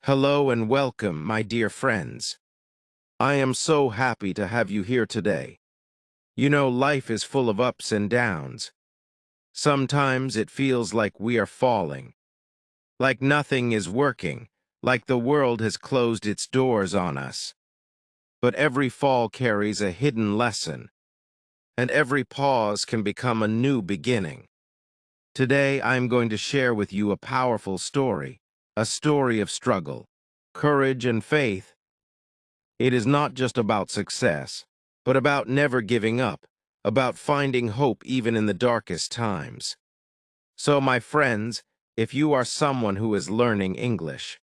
Hello and welcome, my dear friends. I am so happy to have you here today. You know, life is full of ups and downs. Sometimes it feels like we are falling, like nothing is working, like the world has closed its doors on us. But every fall carries a hidden lesson, and every pause can become a new beginning. Today, I'm going to share with you a powerful story, a story of struggle, courage, and faith. It is not just about success, but about never giving up, about finding hope even in the darkest times. So, my friends, if you are someone who is learning English,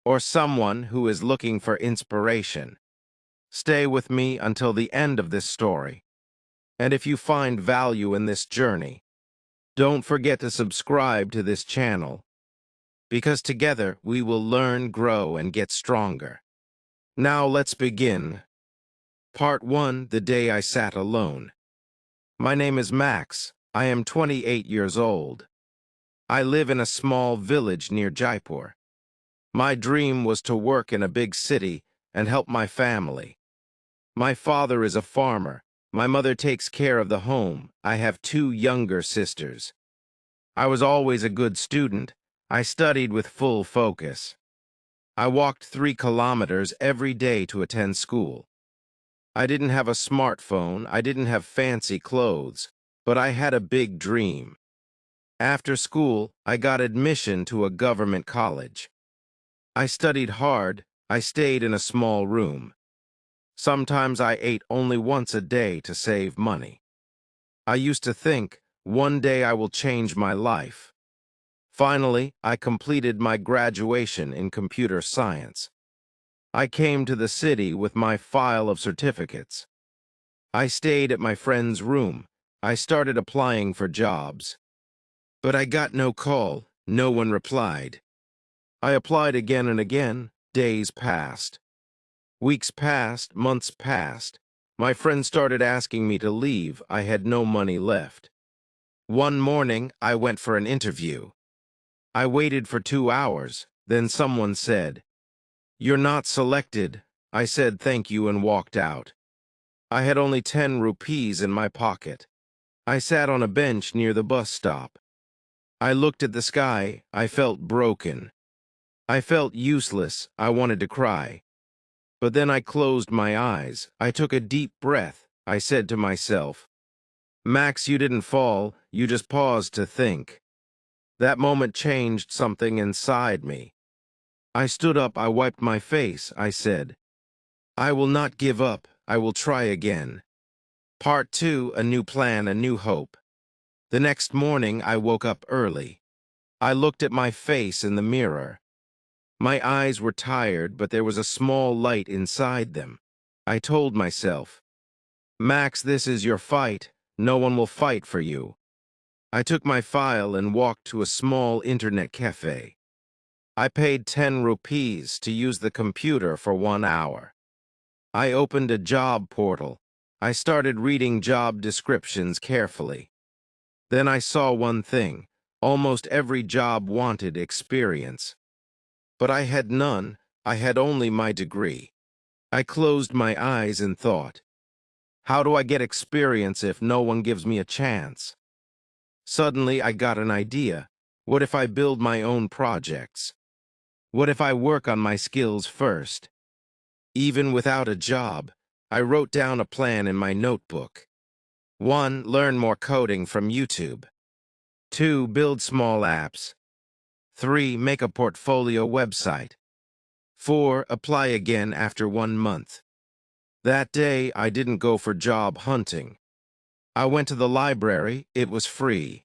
or someone who is looking for inspiration, stay with me until the end of this story. And if you find value in this journey, don't forget to subscribe to this channel, because together we will learn, grow, and get stronger. Now let's begin. Part 1, The Day I Sat Alone. My name is Max. I am 28 years old. I live in a small village near Jaipur. My dream was to work in a big city and help my family. My father is a farmer. My mother takes care of the home. I have two younger sisters. I was always a good student. I studied with full focus. I walked 3 kilometers every day to attend school. I didn't have a smartphone, I didn't have fancy clothes, but I had a big dream. After school, I got admission to a government college. I studied hard, I stayed in a small room. Sometimes I ate only once a day to save money. I used to think, one day I will change my life. Finally, I completed my graduation in computer science. I came to the city with my file of certificates. I stayed at my friend's room. I started applying for jobs. But I got no call. No one replied. I applied again and again. Days passed. Weeks passed. Months passed. My friend started asking me to leave. I had no money left. One morning, I went for an interview. I waited for 2 hours. Then someone said, "You're not selected." I said thank you and walked out. I had only 10 rupees in my pocket. I sat on a bench near the bus stop. I looked at the sky. I felt broken. I felt useless. I wanted to cry. But then I closed my eyes. I took a deep breath. I said to myself, "Max, you didn't fall. You just paused to think." That moment changed something inside me. I stood up. I wiped my face. I said, "I will not give up. I will try again." Part 2, A New Plan, A New Hope. The next morning, I woke up early. I looked at my face in the mirror. My eyes were tired, but there was a small light inside them. I told myself, "Max, this is your fight. No one will fight for you." I took my file and walked to a small internet cafe. I paid 10 rupees to use the computer for 1 hour. I opened a job portal. I started reading job descriptions carefully. Then I saw one thing. Almost every job wanted experience. But I had none. I had only my degree. I closed my eyes and thought, how do I get experience if no one gives me a chance? Suddenly, I got an idea. What if I build my own projects? What if I work on my skills first? Even without a job, I wrote down a plan in my notebook. 1. Learn more coding from YouTube. 2. Build small apps. 3. Make a portfolio website. 4. Apply again after 1 month. That day, I didn't go for job hunting. I went to the library. It was free.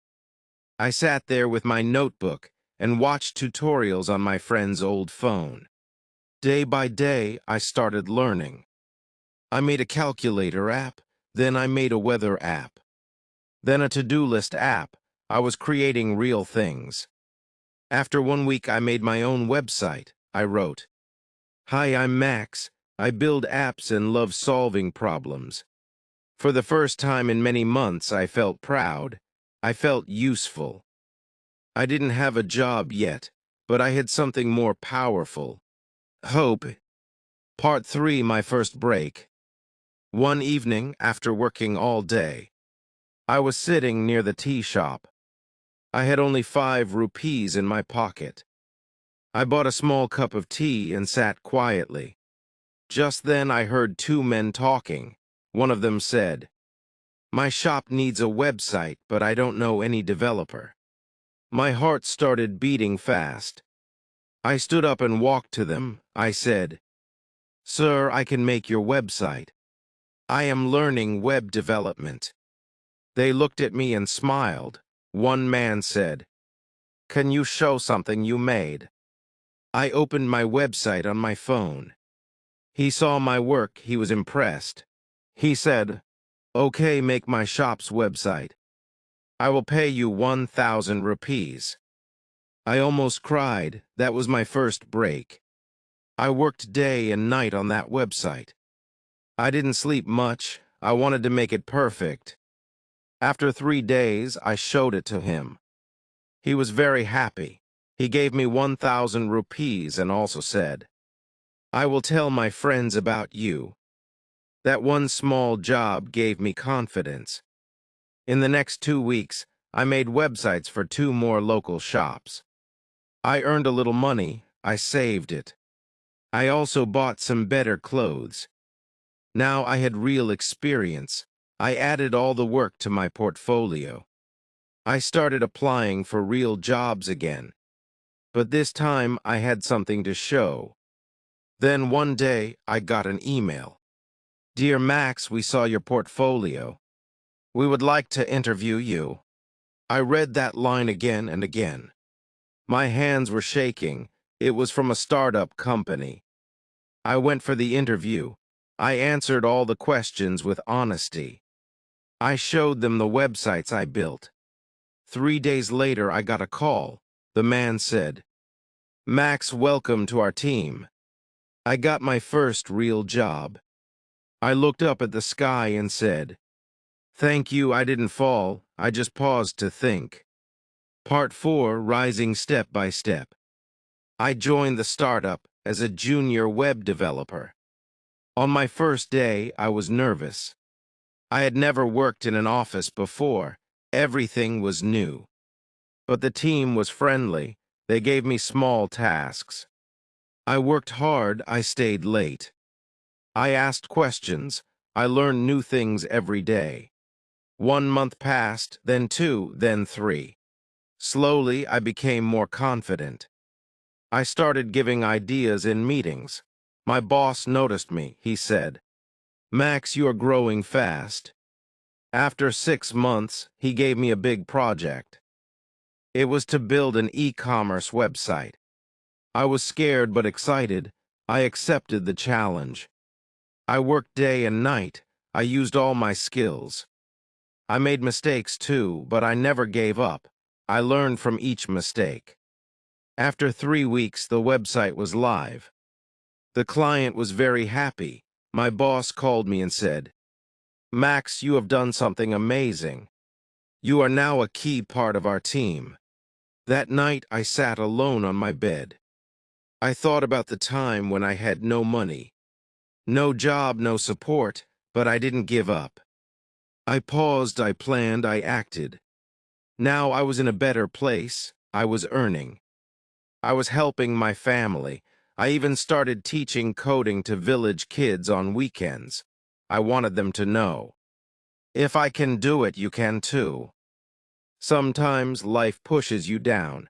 I sat there with my notebook and watched tutorials on my friend's old phone. Day by day, I started learning. I made a calculator app, then I made a weather app, then a to-do list app. I was creating real things. After 1 week, I made my own website. I wrote, "Hi, I'm Max. I build apps and love solving problems." For the first time in many months, I felt proud. I felt useful. I didn't have a job yet, but I had something more powerful. Hope. Part 3, my first break. One evening, after working all day, I was sitting near the tea shop. I had only 5 rupees in my pocket. I bought a small cup of tea and sat quietly. Just then I heard 2 men talking. One of them said, "My shop needs a website, but I don't know any developer." My heart started beating fast. I stood up and walked to them. I said, "Sir, I can make your website. I am learning web development." They looked at me and smiled. One man said, "Can you show something you made?" I opened my website on my phone. He saw my work. He was impressed. He said, "Okay, make my shop's website. I will pay you 1,000 rupees." I almost cried. That was my first break. I worked day and night on that website. I didn't sleep much. I wanted to make it perfect. After 3 days, I showed it to him. He was very happy. He gave me 1,000 rupees and also said, "I will tell my friends about you." That one small job gave me confidence. In the next 2 weeks, I made websites for 2 more local shops. I earned a little money. I saved it. I also bought some better clothes. Now I had real experience. I added all the work to my portfolio. I started applying for real jobs again. But this time I had something to show. Then one day I got an email. "Dear Max, we saw your portfolio. We would like to interview you." I read that line again and again. My hands were shaking. It was from a startup company. I went for the interview. I answered all the questions with honesty. I showed them the websites I built. 3 days later, I got a call. The man said, "Max, welcome to our team." I got my first real job. I looked up at the sky and said, "Thank you, I didn't fall. I just paused to think." Part 4, rising step by step. I joined the startup as a junior web developer. On my first day, I was nervous. I had never worked in an office before. Everything was new. But the team was friendly. They gave me small tasks. I worked hard. I stayed late. I asked questions. I learned new things every day. 1 month passed, then 2, then 3. Slowly, I became more confident. I started giving ideas in meetings. My boss noticed me. He said, "Max, you are growing fast." After 6 months, he gave me a big project. It was to build an e-commerce website. I was scared but excited. I accepted the challenge. I worked day and night. I used all my skills. I made mistakes too, but I never gave up. I learned from each mistake. After 3 weeks, the website was live. The client was very happy. My boss called me and said, "Max, you have done something amazing. You are now a key part of our team." That night, I sat alone on my bed. I thought about the time when I had no money, no job, no support, but I didn't give up. I paused, I planned, I acted. Now I was in a better place. I was earning. I was helping my family. I even started teaching coding to village kids on weekends. I wanted them to know, if I can do it, you can too. Sometimes life pushes you down,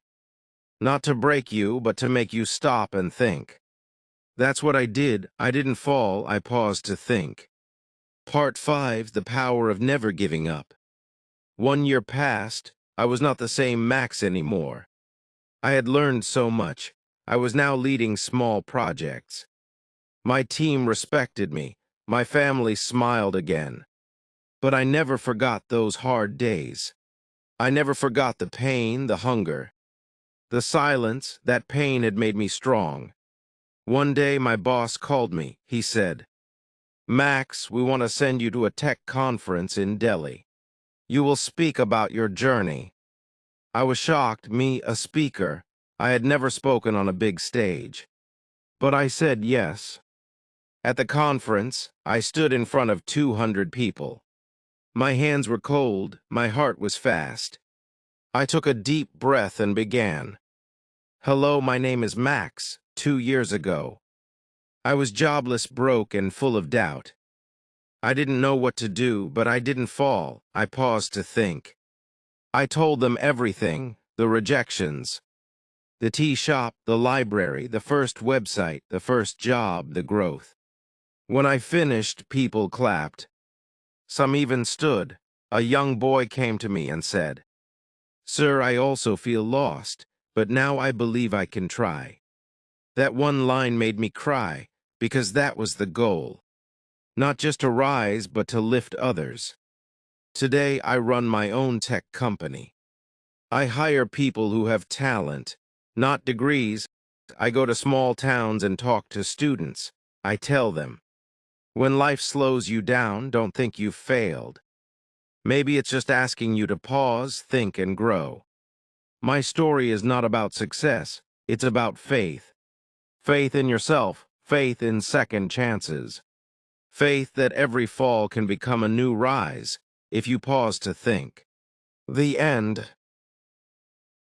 not to break you, but to make you stop and think. That's what I did. I didn't fall. I paused to think. Part 5, the power of never giving up. 1 year passed. I was not the same Max anymore. I had learned so much. I was now leading small projects. My team respected me. My family smiled again. But I never forgot those hard days. I never forgot the pain, the hunger, the silence. That pain had made me strong. One day, my boss called me. He said, "Max, we want to send you to a tech conference in Delhi. You will speak about your journey." I was shocked, me, a speaker. I had never spoken on a big stage, but I said yes. At the conference, I stood in front of 200 people. My hands were cold, my heart was fast. I took a deep breath and began. Hello, my name is Max. 2 years ago, I was jobless, broke, and full of doubt. I didn't know what to do, but I didn't fall. I paused to think. I told them everything, the rejections, the tea shop, the library, the first website, the first job, the growth. When I finished, people clapped. Some even stood. A young boy came to me and said, "Sir, I also feel lost, but now I believe I can try." That one line made me cry, because that was the goal. Not just to rise, but to lift others. Today, I run my own tech company. I hire people who have talent, not degrees. I go to small towns and talk to students. I tell them, when life slows you down, don't think you've failed. Maybe it's just asking you to pause, think, and grow. My story is not about success. It's about faith. Faith in yourself, faith in second chances. Faith that every fall can become a new rise if you pause to think. The end.